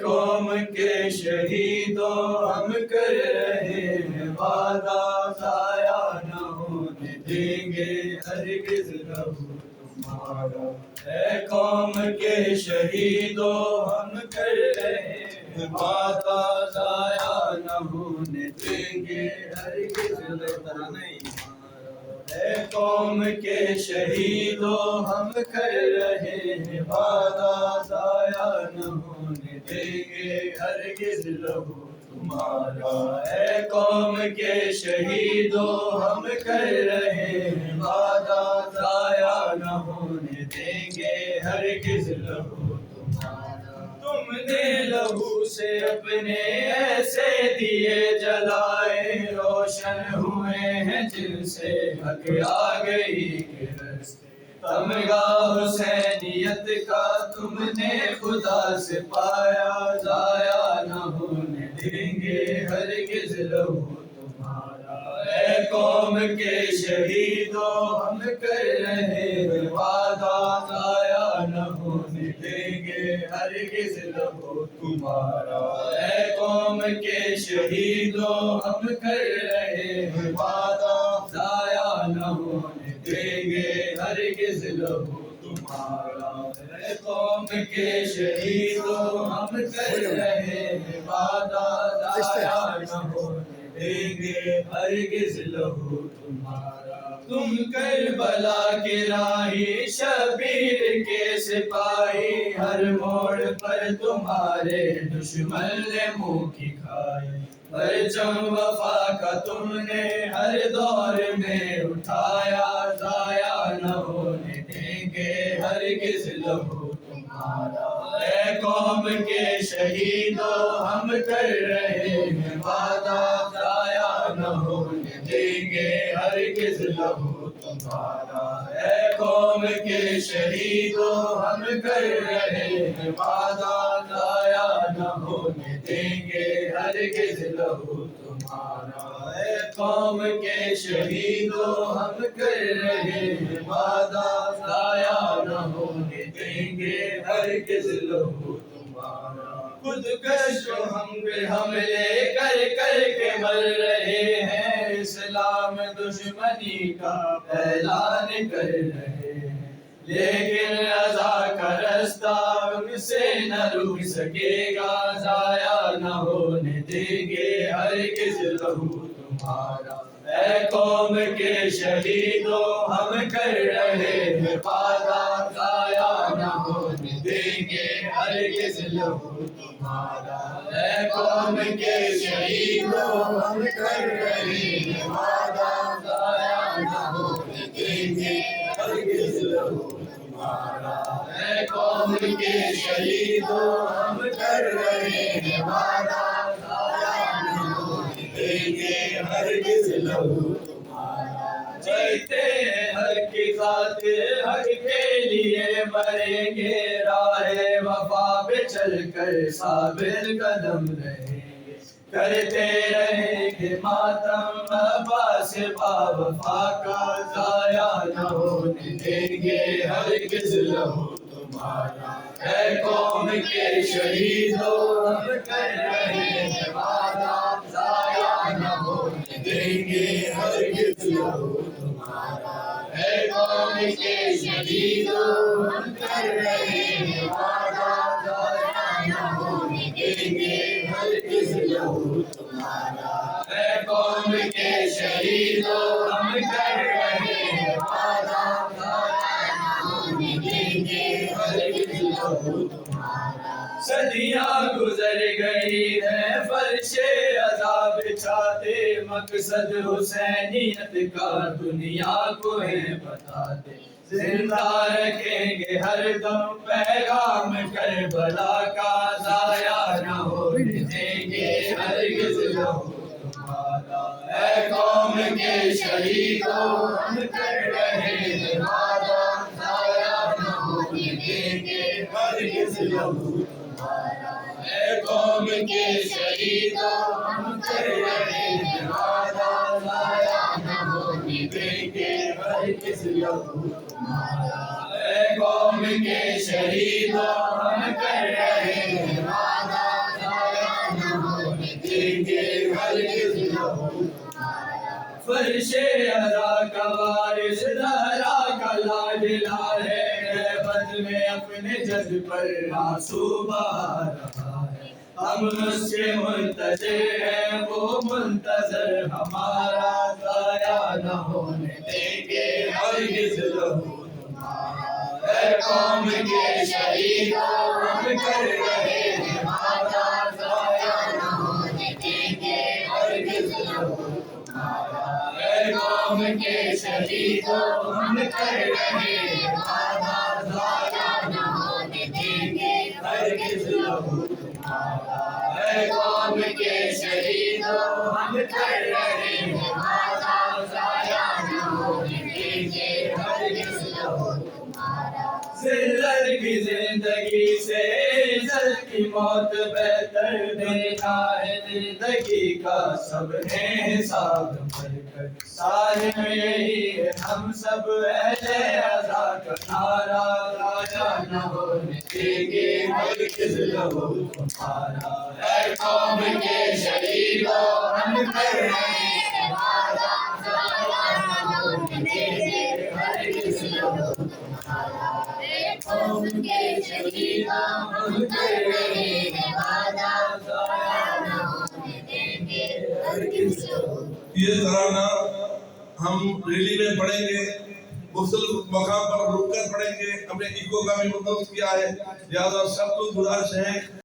قوم کے شہیدوں ہم کر رہے ہیں وعدہ ضائع نہ ہونے دیں گے ہرگز لہو تمہارا اے قوم کے شہیدوں ہم کر رہے ہیں وعدہ ضائع نہ ہونے دیں گے ہرگز لہو اے قوم کے شہیدوں ہم کر رہے ہیں وعدہ ضائع نہ ہونے دیں گے ہرگز لہو تمہارا اے قوم کے شہیدوں ہم کر رہے ہیں وعدہ ضائع نہ ہونے دیں گے ہرگز لہو تمہارا تم نے لہو سے اپنے ایسے دیے جلائے روشن ہوئے ہیں جن سے حق آ گئی کے رستے تمغہ حسینیت کا تم نے خدا سے پایا ضائع نہ ہونے دیں گے ہرگز لہو تمہارا اے قوم کے شہیدوں ہم کر رہے ہیں وعدہ ضائع نہ ہونے دیں گے ہرگز لہو تمہارا اے قوم کے شہیدوں ہم کر رہے ہیں وعدہ ضائع نہ ہونے دیں گے ہرگز لہو تمہارا اے قوم کے شہیدوں ہم کر رہے ہیں وعدہ ضائع نہ ہونے دیں گے ہرگز لہو تمہارا تم کربلا کے راہی شبیر کے سپاہی ہر موڑ پر تمہارے دشمن نے منہ کی کھائی پرچم وفا کا تم نے ہر دور میں اٹھایا ضائع نہ ہونے دیں گے ہرگز لہو تمہارا اے قوم کے شہیدوں ہم کر رہے ہیں وعدہ ضائع نہ ہونے دیں گے ہرگز لہو تمہارا اے قوم کے شہیدوں ہم کر رہے ہیں وعدہ ضائع نہ ہونے دیں گے ہرگز لہو تمہارا اے قوم کے شہیدوں ہم کر رہے ہیں وعدہ ضائع نہ ہونے دیں گے ہرگز لہو تمہارا خود کش ہم پہ حملے کر کر کے مر رہے ہیں اسلام دشمنی کا اعلان کر رہے ہیں لیکن رضا کا رستہ ان سے نہ رک سکے گا ضائع نہ ہونے دیں گے ہرگز لہو تمہارا اے قوم کے شہیدوں ہم کر رہے ہیں وعدہ ضائع نہ ہونے دیں گے ہرگز لہو تمہارا اے قوم کے شہیدوں ہم کر رہے ہیں وعدہ ضائع نہ ہونے دیں گے ہرگز لہو تمہارا اے قوم کے شہیدوں ہم کر رہے ہیں وعدہ ضائع نہ ہونے دیں گے ہرگز لہو تمہارا جیتے ہیں حق کی خاطر حق کے لیے مریں گے راہ وفا پہ چل کر ثابت قدم رہیں گے کرتے رہیں گے ماتم عباس با وفا کا ضائع نہ ہونے دیں گے ہرگز لہو تمہارا اے قوم کے شہیدوں ہم کر رہے ہیں وعدہ ضائع نہ ہونے دیں گے ہرگز لہو تمہارا اے قوم کے شہیدوں ہم کر رہے ہیں وعدہ ضائع نہ ہونے دیں گے ہرگز لہو تمہارا اے قوم کے شہیدوں ہم کر رہے ہیں وعدہ ضائع نہ ہونے دیں گے ہرگز لہو تمہارا صدیاں گزر گئی ہیں فرش عذاب بچھاتے مقصد حسینیت کا دنیا کو ہے بتاتے زندہ رکھیں گے ہر دم پیغام کربلا کا ضائع نہ ہونے دیں گے ہرگز لہو تمہارا اے قوم کے شہیدوں ہم کر رہے ہیں وعدہ ضائع نہ ہونے دیں گے ہرگز لہو تمہارا اے قوم کے شہیدوں ہم کر رہے ہیں وعدہ ضائع نہ ہونے دیں گے ہرگز لہو تمہارا اے قوم کے شہیدوں ہم کر رہے ہیں وعدہ عرش ازا کا وارث زہرا کا لاڈلا ہے بد میں اپنے جد پر آنسو بہا رہا ہے ہم اس کے منتظر ہیں وہ منتظر ہمارا ضائع نہ ہونے دیں گے ہرگز لہو تمہارا اے قوم کے شہیدوں ہم کر رہے ہیں وعدہ ضائع نہ ہونے دیں گے ہرگز لہو تمہارا اے قوم کے شہیدوں ہم کر رہے ہیں وعدہ ضائع نہ ہونے دیں گے ہرگز لہو تمہارا اے قوم کے شہیدوں ہم کر رہے ہیں وعدہ ضائع نہ ہونے دیں گے ہرگز لہو تمہارا ذلت کی زندگی سے عزت کی موت بہتر دینا ہے زندگی کا سب نے حساب بھر کر سارے میں یہی ہے ہم سب اہل عزا کا نعرہ ضائع نہ ہونے دیں گے ہرگز لہو تمہارا اے قوم کے شہیدوں ہم کر رہے ہیں وعدہ ضائع نہ ہونے دیں گے ہرگز لہو تمہارا اے قوم کے شہیدوں ہم کر رہے ہیں وعدہ ضائع نہ ہونے دیں گے ہرگز لہو یہ ترانہ ہم ریلی میں پڑھیں گے مختلف مقام پر رک کر پڑھیں گے ہم نے ایکو کا بھی بندوبست کیا ہے لہٰذا سب کو گزارش ہے